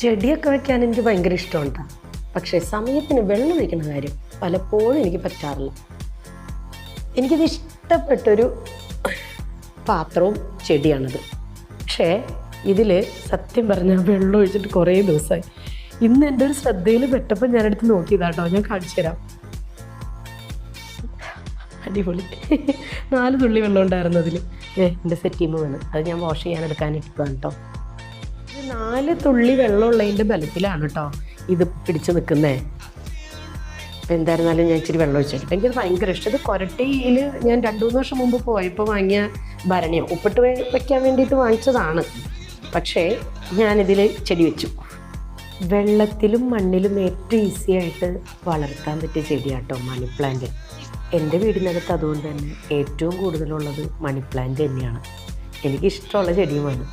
ചെടിയൊക്കെ വെക്കാൻ എനിക്ക് ഭയങ്കര ഇഷ്ടമുണ്ട്. പക്ഷേ സമയത്തിന് വെള്ളം ഒഴിക്കുന്ന കാര്യം പലപ്പോഴും എനിക്ക് പറ്റാറില്ല. എനിക്കിത് ഇഷ്ടപ്പെട്ടൊരു പാത്രവും ചെടിയാണിത്. പക്ഷേ ഇതിൽ സത്യം പറഞ്ഞാൽ വെള്ളം ഒഴിച്ചിട്ട് കുറേ ദിവസമായി. ഇന്ന് എൻ്റെ ഒരു ശ്രദ്ധയിൽ പെട്ടപ്പോൾ ഞാനെടുത്ത് നോക്കിയതാട്ടോ, ഞാൻ കാണിച്ചു തരാം. അടിപൊളി 4 തുള്ളി വെള്ളം ഉണ്ടായിരുന്നു അതിൽ. എൻ്റെ സെറ്റീമ് വേണം, അത് ഞാൻ വാഷ് ചെയ്യാൻ എടുക്കാനിട്ടതാണ് കേട്ടോ. 4 തുള്ളി വെള്ളമുള്ളതിൻ്റെ ബലത്തിലാണ് കേട്ടോ ഇത് പിടിച്ച് നിൽക്കുന്നത്. അപ്പോൾ എന്തായിരുന്നാലും ഞാൻ ഇച്ചിരി വെള്ളം ഒഴിച്ചിട്ട് എനിക്കത് ഭയങ്കര ഇഷ്ടം. ഇത് കൊരട്ടിയിൽ ഞാൻ 2-3 വർഷം മുമ്പ് പോയപ്പോൾ വാങ്ങിയ ഭരണിയോ ഉപ്പിട്ട് വയ്ക്കാൻ വേണ്ടിയിട്ട് വാങ്ങിച്ചതാണ്. പക്ഷേ ഞാനിതിൽ ചെടി വെച്ചു. വെള്ളത്തിലും മണ്ണിലും ഏറ്റവും ഈസി ആയിട്ട് വളർത്താൻ പറ്റിയ ചെടിയാട്ടോ മണി പ്ലാന്റ്. എൻ്റെ വീടിനകത്ത് അതുകൊണ്ട് തന്നെ ഏറ്റവും കൂടുതലുള്ളത് മണി പ്ലാന്റ് തന്നെയാണ്. എനിക്കിഷ്ടമുള്ള ചെടിയുമാണ്.